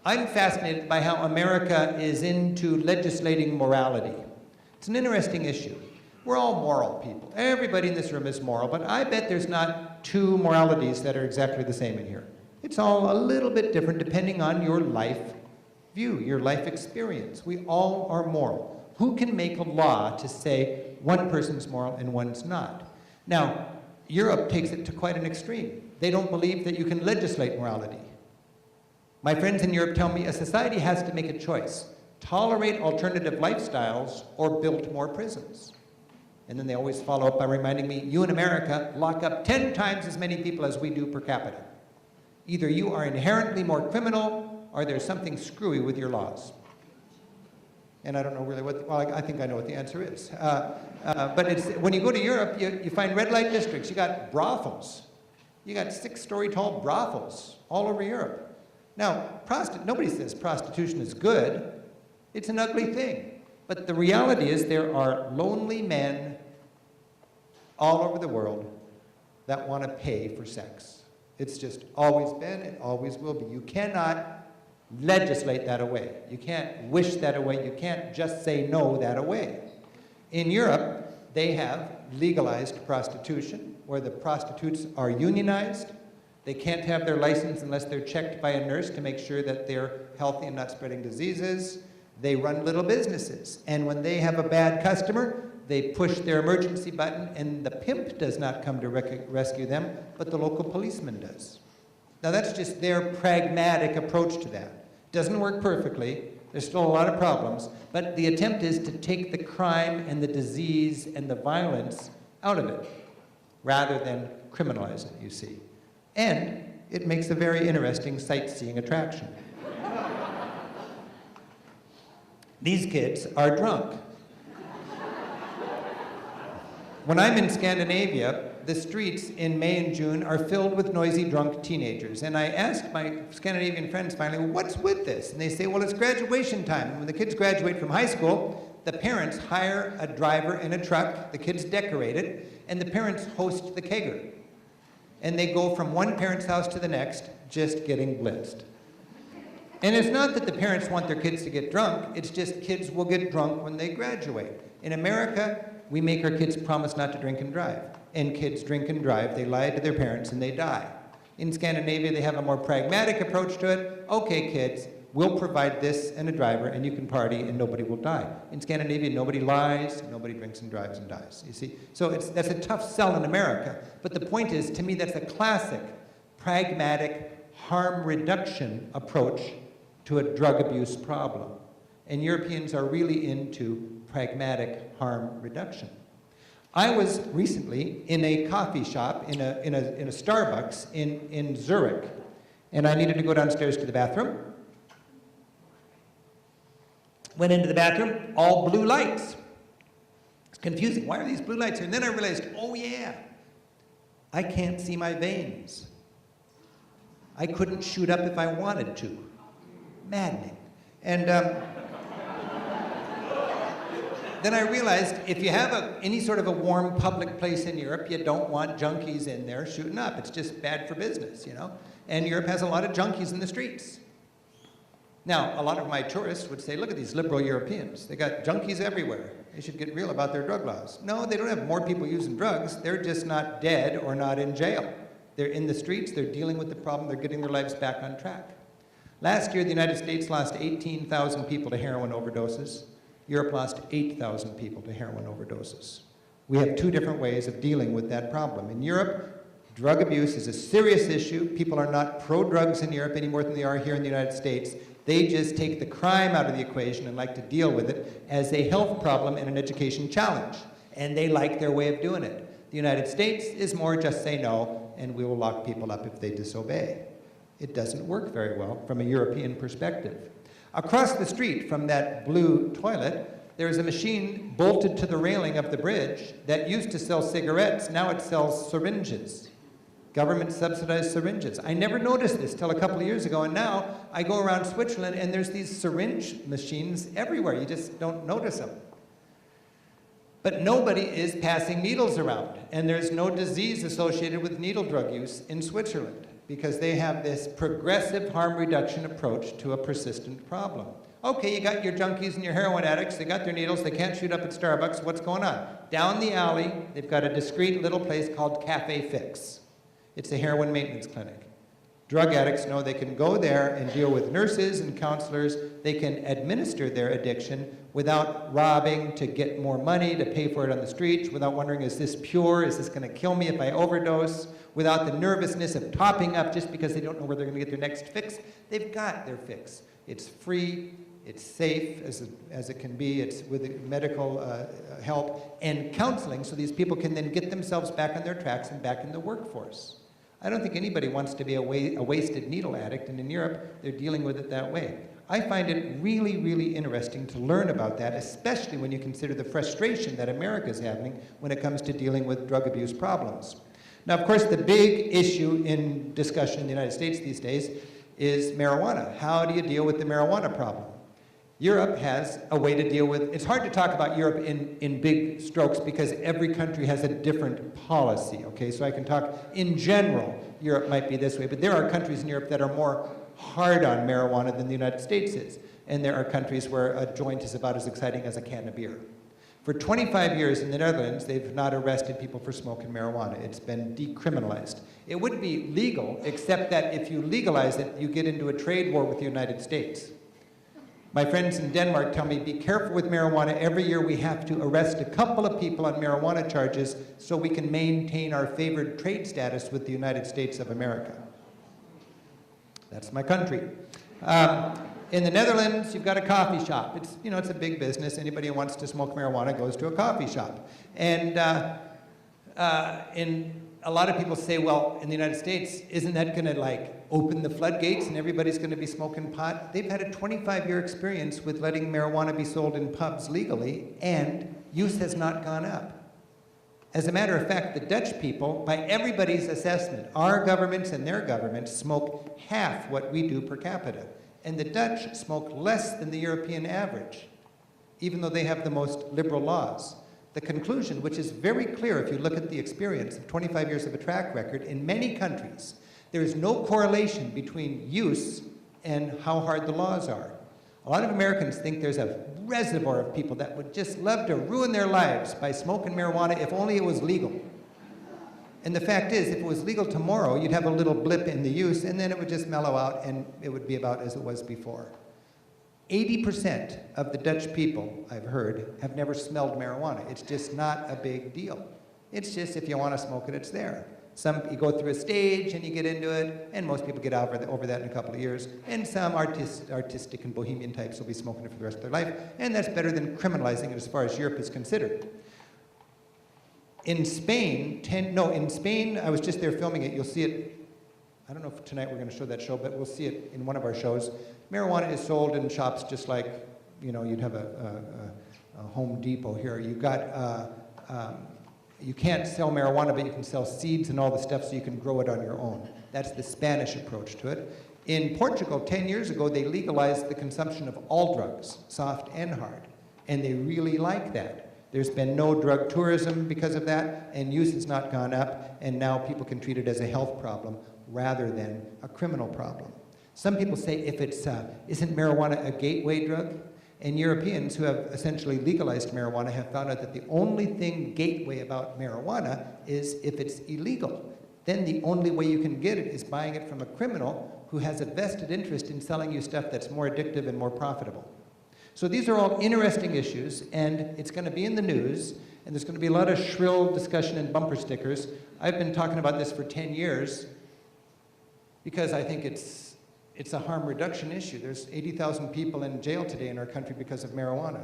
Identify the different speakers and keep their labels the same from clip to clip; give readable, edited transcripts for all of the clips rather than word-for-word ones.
Speaker 1: I'm fascinated by how America is into legislating morality. It's an interesting issue. We're all moral people. Everybody in this room is moral, but I bet there's not two moralities that are exactly the same in here. It's all a little bit different depending on your life view, your life experience. We all are moral. Who can make a law to say one person's moral and one's not? Now, Europe takes it to quite an extreme. They don't believe that you can legislate morality. My friends in Europe tell me a society has to make a choice: tolerate alternative lifestyles or build more prisons. And then they always follow up by reminding me, you in America lock up 10 times as many people as we do per capita. Either you are inherently more criminal or there's something screwy with your laws. And I don't know really what, well, I think I know what the answer is. But it's, when you go to Europe, you find red light districts. You got brothels. You got 6-story tall brothels all over Europe. Now, nobody says prostitution is good. It's an ugly thing. But the reality is there are lonely men all over the world that want to pay for sex. It's just always been, it always will be. You cannot legislate that away. You can't wish that away. You can't just say no that away. In Europe, they have legalized prostitution, where the prostitutes are unionized. They can't have their license unless they're checked by a nurse to make sure that they're healthy and not spreading diseases. They run little businesses. And when they have a bad customer, they push their emergency button, and the pimp does not come to rescue them, but the local policeman does. Now that's just their pragmatic approach to that. Doesn't work perfectly. There's still a lot of problems, but the attempt is to take the crime and the disease and the violence out of it, rather than criminalize it, you see. And it makes a very interesting sightseeing attraction. These kids are drunk. When I'm in Scandinavia, the streets in May and June are filled with noisy, drunk teenagers. And I asked my Scandinavian friends finally, well, what's with this? And they say, well, it's graduation time. And when the kids graduate from high school, the parents hire a driver in a truck, the kids decorate it, and the parents host the kegger. And they go from one parent's house to the next, just getting blitzed. And it's not that the parents want their kids to get drunk, it's just kids will get drunk when they graduate. In America, we make our kids promise not to drink and drive. And kids drink and drive, they lie to their parents, and they die. In Scandinavia, they have a more pragmatic approach to it. Okay, kids, we'll provide this and a driver, and you can party, and nobody will die. In Scandinavia, nobody lies, nobody drinks and drives and dies, you see? So that's a tough sell in America. But the point is, to me, that's a classic, pragmatic, harm reduction approach to a drug abuse problem. And Europeans are really into pragmatic harm reduction. I was recently in a coffee shop, in a Starbucks in Zurich, and I needed to go downstairs to the bathroom. Went into the bathroom, all blue lights. It's confusing. Why are these blue lights here? And then I realized, oh yeah, I can't see my veins. I couldn't shoot up if I wanted to. Maddening. And then I realized if you have any sort of a warm public place in Europe, you don't want junkies in there shooting up. It's just bad for business, you know? And Europe has a lot of junkies in the streets. Now, a lot of my tourists would say, look at these liberal Europeans. They got junkies everywhere. They should get real about their drug laws. No, they don't have more people using drugs. They're just not dead or not in jail. They're in the streets. They're dealing with the problem. They're getting their lives back on track. Last year, the United States lost 18,000 people to heroin overdoses. Europe lost 8,000 people to heroin overdoses. We have two different ways of dealing with that problem. In Europe, drug abuse is a serious issue. People are not pro-drugs in Europe any more than they are here in the United States. They just take the crime out of the equation and like to deal with it as a health problem and an education challenge. And they like their way of doing it. The United States is more just say no, and we will lock people up if they disobey. It doesn't work very well from a European perspective. Across the street from that blue toilet, there's a machine bolted to the railing of the bridge that used to sell cigarettes. Now it sells syringes, government-subsidized syringes. I never noticed this till a couple of years ago, and now I go around Switzerland and there's these syringe machines everywhere. You just don't notice them. But nobody is passing needles around, and there's no disease associated with needle drug use in Switzerland. because they have this progressive harm reduction approach to a persistent problem. Okay, you got your junkies and your heroin addicts, they got their needles, they can't shoot up at Starbucks, what's going on? Down the alley, they've got a discreet little place called Cafe Fix. It's a heroin maintenance clinic. Drug addicts know they can go there and deal with nurses and counselors. They can administer their addiction without robbing to get more money, to pay for it on the streets, without wondering, is this pure? Is this going to kill me if I overdose? Without the nervousness of topping up just because they don't know where they're going to get their next fix. They've got their fix. It's free, it's safe as it can be, it's with medical help and counseling, so these people can then get themselves back on their tracks and back in the workforce. I don't think anybody wants to be a wasted needle addict, and in Europe, they're dealing with it that way. I find it really, really interesting to learn about that, especially when you consider the frustration that America is having when it comes to dealing with drug abuse problems. Now, of course, the big issue in discussion in the United States these days is marijuana. How do you deal with the marijuana problem? Europe has a way to deal with, it's hard to talk about Europe in big strokes because every country has a different policy, okay? So I can talk in general, Europe might be this way, but there are countries in Europe that are more hard on marijuana than the United States is. And there are countries where a joint is about as exciting as a can of beer. For 25 years in the Netherlands, they've not arrested people for smoking marijuana. It's been decriminalized. It would be legal, except that if you legalize it, you get into a trade war with the United States. My friends in Denmark tell me, be careful with marijuana. Every year we have to arrest a couple of people on marijuana charges so we can maintain our favored trade status with the United States of America. That's my country. In the Netherlands, you've got a coffee shop. It's, you know, it's a big business. Anybody who wants to smoke marijuana goes to a coffee shop. And a lot of people say, well, in the United States, isn't that going to like open the floodgates and everybody's going to be smoking pot? They've had a 25-year experience with letting marijuana be sold in pubs legally, and use has not gone up. As a matter of fact, the Dutch people, by everybody's assessment, our governments and their governments smoke half what we do per capita. And the Dutch smoke less than the European average, even though they have the most liberal laws. The conclusion, which is very clear if you look at the experience of 25 years of a track record, in many countries, there is no correlation between use and how hard the laws are. A lot of Americans think there's a reservoir of people that would just love to ruin their lives by smoking marijuana if only it was legal. And the fact is, if it was legal tomorrow, you'd have a little blip in the use, and then it would just mellow out, and it would be about as it was before. 80% of the Dutch people, I've heard, have never smelled marijuana. It's just not a big deal. It's just if you want to smoke it, it's there. You go through a stage and you get into it, and most people get over that in a couple of years. And some artistic and bohemian types will be smoking it for the rest of their life, and that's better than criminalizing it as far as Europe is considered. In Spain, I was just there filming it. You'll see it. I don't know if tonight we're going to show that show, but we'll see it in one of our shows. Marijuana is sold in shops just like, you know, you'd have a Home Depot here. You can't sell marijuana, but you can sell seeds and all the stuff so you can grow it on your own. That's the Spanish approach to it. In Portugal, 10 years ago, they legalized the consumption of all drugs, soft and hard, and they really like that. There's been no drug tourism because of that, and use has not gone up, and now people can treat it as a health problem rather than a criminal problem. Some people say, if it's, isn't marijuana a gateway drug? And Europeans who have essentially legalized marijuana have found out that the only thing gateway about marijuana is if it's illegal. Then the only way you can get it is buying it from a criminal who has a vested interest in selling you stuff that's more addictive and more profitable. So these are all interesting issues, and it's going to be in the news, and there's going to be a lot of shrill discussion and bumper stickers. I've been talking about this for 10 years because I think it's a harm reduction issue. There's 80,000 people in jail today in our country because of marijuana.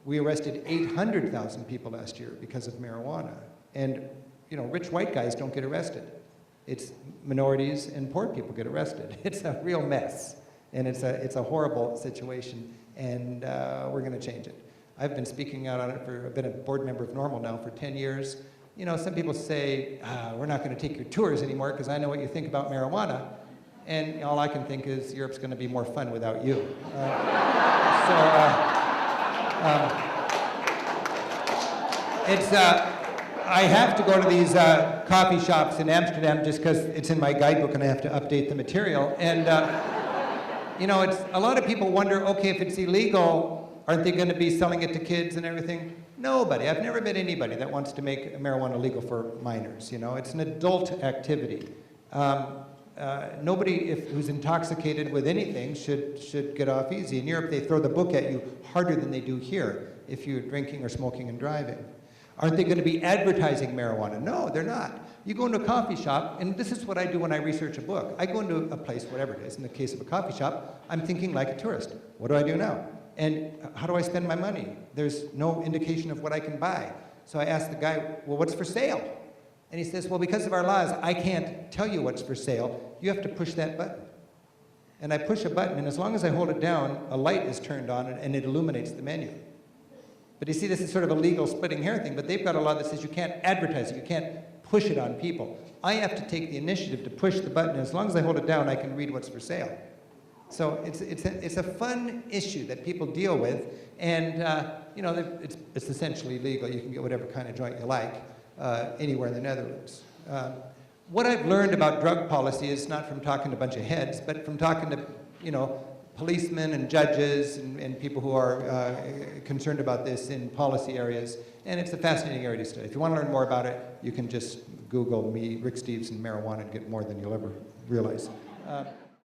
Speaker 1: We arrested 800,000 people last year because of marijuana. And, you know, rich white guys don't get arrested. It's minorities and poor people get arrested. It's a real mess. And it's a horrible situation, and we're going to change it. I've been speaking out on it I've been a board member of NORML now for 10 years. You know, some people say, we're not going to take your tours anymore because I know what you think about marijuana. And all I can think is Europe's going to be more fun without you. I have to go to these coffee shops in Amsterdam just because it's in my guidebook and I have to update the material. And you know, a lot of people wonder, okay, if it's illegal, aren't they going to be selling it to kids and everything? Nobody. I've never met anybody that wants to make marijuana legal for minors. You know, it's an adult activity. Nobody who's intoxicated with anything should get off easy. In Europe, they throw the book at you harder than they do here if you're drinking or smoking and driving. Aren't they going to be advertising marijuana? No, they're not. You go into a coffee shop, and this is what I do when I research a book. I go into a place, whatever it is. In the case of a coffee shop, I'm thinking like a tourist. What do I do now? And how do I spend my money? There's no indication of what I can buy. So I ask the guy, well, what's for sale? And he says, well, because of our laws, I can't tell you what's for sale. You have to push that button. And I push a button, and as long as I hold it down, a light is turned on, and it illuminates the menu. But you see, this is sort of a legal splitting hair thing, but they've got a law that says you can't advertise it, you can't push it on people. I have to take the initiative to push the button, and as long as I hold it down, I can read what's for sale. So it's a fun issue that people deal with, and you know, it's essentially legal. You can get whatever kind of joint you like anywhere in the Netherlands. What I've learned about drug policy is not from talking to a bunch of heads, but from talking to, you know, policemen and judges and people who are concerned about this in policy areas, and it's a fascinating area to study. If you want to learn more about it, you can just Google me, Rick Steves, and marijuana and get more than you'll ever realize.